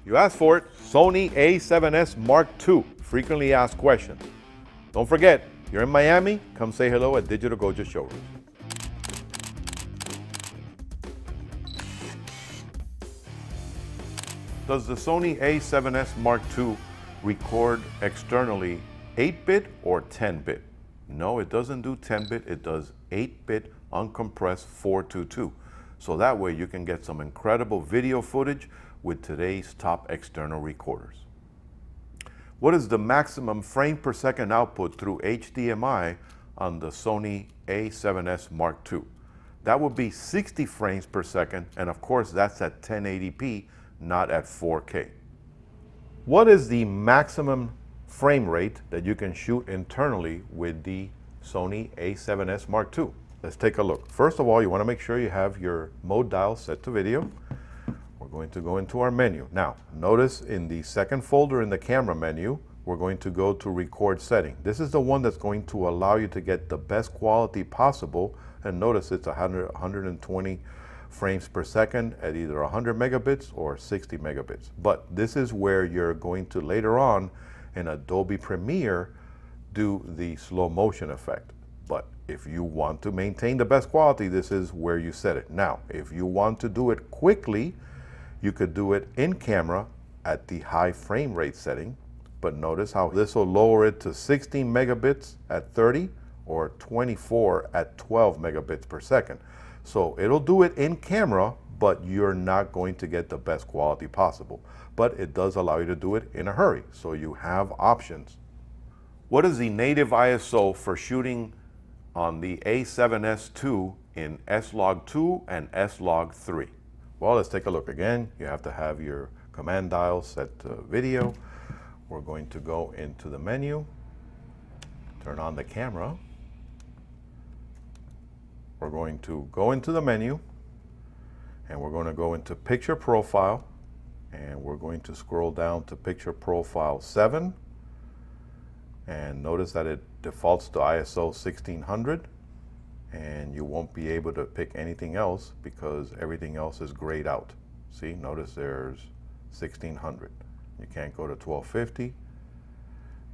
You asked for it, Sony a7S Mark II, frequently asked questions. Don't forget, you're in Miami, come say hello at Digital Goja Showrooms. Does the Sony a7S Mark II record externally 8-bit or 10-bit? No, it doesn't do 10-bit, it does 8-bit uncompressed 422. So that way you can get some incredible video footage with today's top external recorders. What is the maximum frame per second output through HDMI on the Sony a7S Mark II? That would be 60 frames per second, and of course that's at 1080p, not at 4K. What is the maximum frame rate that you can shoot internally with the Sony a7S Mark II? Let's take a look. First of all, you want to make sure you have your mode dial set to video. We're going to go into our menu. Now, notice in the second folder in the camera menu, we're going to go to record setting. This is the one that's going to allow you to get the best quality possible. And notice it's 120 frames per second at either 100 megabits or 60 megabits. But this is where you're going to later on in Adobe Premiere do the slow motion effect. But if you want to maintain the best quality, this is where you set it. Now, if you want to do it quickly, you could do it in camera at the high frame rate setting. But notice how this will lower it to 16 megabits at 30 or 24 at 12 megabits per second. So it'll do it in camera, but you're not going to get the best quality possible. But it does allow you to do it in a hurry, so you have options. What is the native ISO for shooting on the a7S II in S-Log2 and S-Log3? Well, let's take a look again. You have to have your command dial set to video. We're going to go into the menu, turn on the camera. We're going to go into the menu and we're going to go into picture profile and we're going to scroll down to picture profile 7, and notice that it defaults to ISO 1600, and you won't be able to pick anything else because everything else is grayed out. See, notice there's 1600. You can't go to 1250,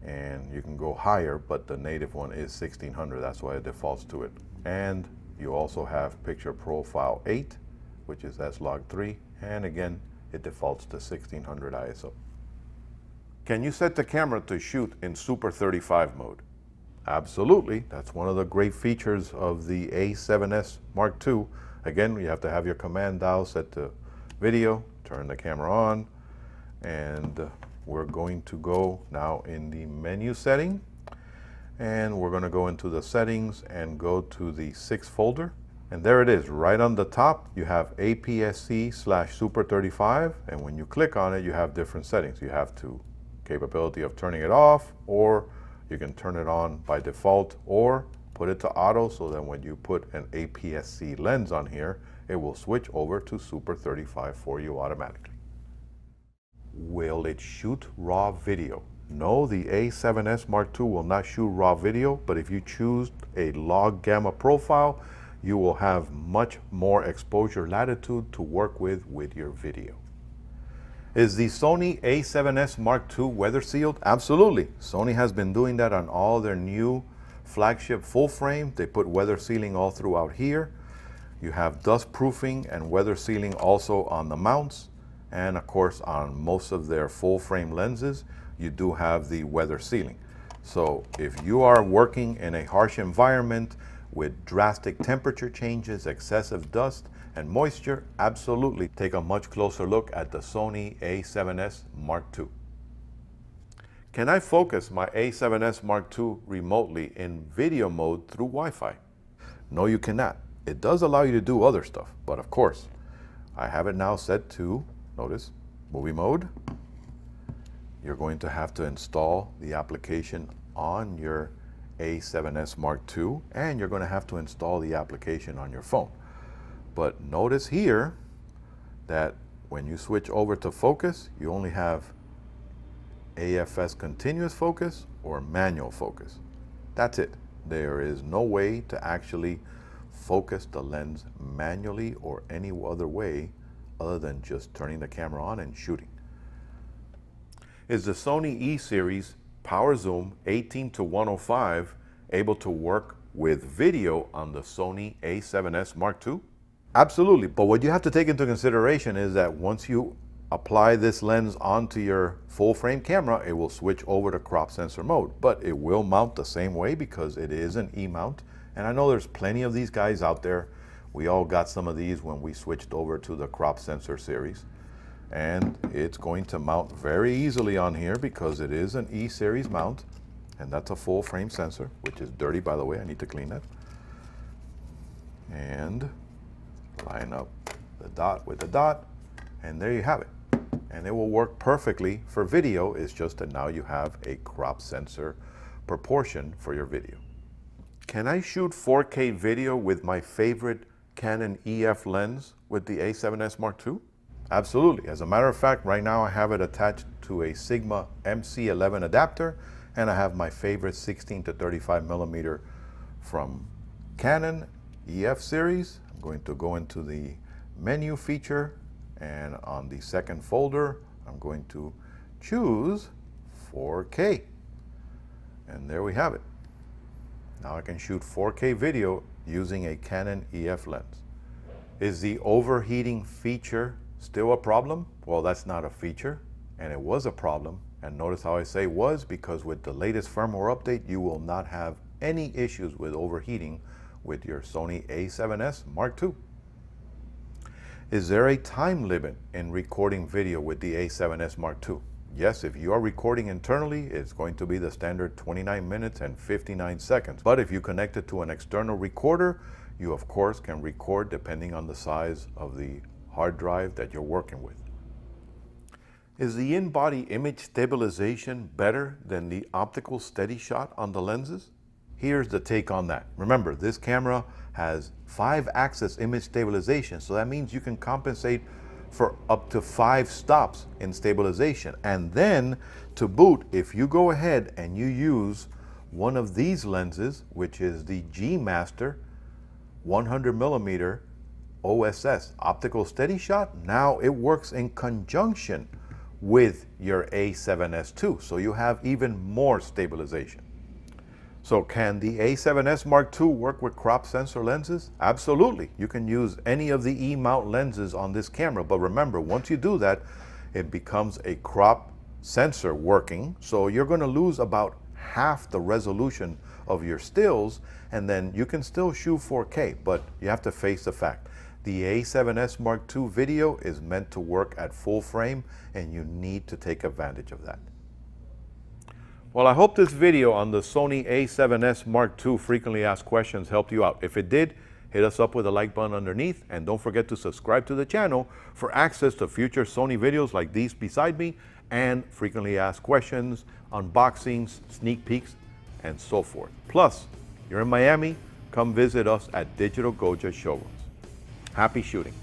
and you can go higher, but the native one is 1600. That's why it defaults to it. And you also have picture profile 8, which is S-Log3, and again, it defaults to 1600 ISO. Can you set the camera to shoot in Super 35 mode? Absolutely. That's one of the great features of the a7S Mark II. Again, you have to have your command dial set to video, turn the camera on, and we're going to go now in the menu setting, and we're going to go into the settings and go to the 6th folder. And there it is, right on the top, you have APS-C/Super 35, and when you click on it, you have different settings. You have to capability of turning it off, or you can turn it on by default, or put it to auto so that when you put an APS-C lens on here, it will switch over to Super 35 for you automatically. Will it shoot RAW video? No, the a7S Mark II will not shoot RAW video, but if you choose a log gamma profile, you will have much more exposure latitude to work with your video. Is the Sony a7S Mark II weather sealed? Absolutely. Sony has been doing that on all their new flagship full frame. They put weather sealing all throughout here. You have dust proofing and weather sealing also on the mounts. And of course, on most of their full frame lenses, you do have the weather sealing. So if you are working in a harsh environment with drastic temperature changes, excessive dust, and moisture, absolutely take a much closer look at the Sony a7S Mark II. Can I focus my a7S Mark II remotely in video mode through Wi-Fi? No, you cannot. It does allow you to do other stuff, but of course, I have it now set to, notice, movie mode. You're going to have to install the application on your a7S Mark II, and you're going to have to install the application on your phone. But notice here that when you switch over to focus, you only have AFS continuous focus or manual focus. That's it. There is no way to actually focus the lens manually or any other way other than just turning the camera on and shooting. Is the Sony E-Series Power Zoom 18 to 105 able to work with video on the Sony a7S Mark II? Absolutely, but what you have to take into consideration is that once you apply this lens onto your full frame camera, it will switch over to crop sensor mode, but it will mount the same way because it is an E-mount. And I know there's plenty of these guys out there. We all got some of these when we switched over to the crop sensor series. And it's going to mount very easily on here because it is an E-series mount. And that's a full frame sensor, which is dirty, by the way. I need to clean that. And line up the dot with the dot, and there you have it. And it will work perfectly for video. It's just that now you have a crop sensor proportion for your video. Can I shoot 4K video with my favorite Canon EF lens with the a7S Mark II? Absolutely. As a matter of fact, right now I have it attached to a Sigma MC11 adapter, and I have my favorite 16 to 35 millimeter from Canon EF series. I'm going to go into the menu feature, and on the second folder, I'm going to choose 4K. And there we have it. Now I can shoot 4K video using a Canon EF lens. Is the overheating feature still a problem? Well, that's not a feature, and it was a problem. And notice how I say was, because with the latest firmware update, you will not have any issues with overheating with your Sony a7S Mark II. Is there a time limit in recording video with the a7S Mark II? Yes, if you are recording internally, it's going to be the standard 29 minutes and 59 seconds. But if you connect it to an external recorder, you of course can record depending on the size of the hard drive that you're working with. Is the in-body image stabilization better than the optical SteadyShot on the lenses? Here's the take on that. Remember, this camera has 5-axis image stabilization, so that means you can compensate for up to 5 stops in stabilization. And then to boot, if you go ahead and you use one of these lenses, which is the G Master 100 millimeter OSS optical SteadyShot, now it works in conjunction with your a7S II, so you have even more stabilization. So can the a7S Mark II work with crop sensor lenses? Absolutely. You can use any of the E-mount lenses on this camera, but remember, once you do that, it becomes a crop sensor working, so you're going to lose about half the resolution of your stills, and then you can still shoot 4K, but you have to face the fact. The a7S Mark II video is meant to work at full frame, and you need to take advantage of that. Well, I hope this video on the Sony a7S Mark II frequently asked questions helped you out. If it did, hit us up with a like button underneath, and don't forget to subscribe to the channel for access to future Sony videos like these beside me, and frequently asked questions, unboxings, sneak peeks, and so forth. Plus, you're in Miami, come visit us at Digital Goja showrooms. Happy shooting.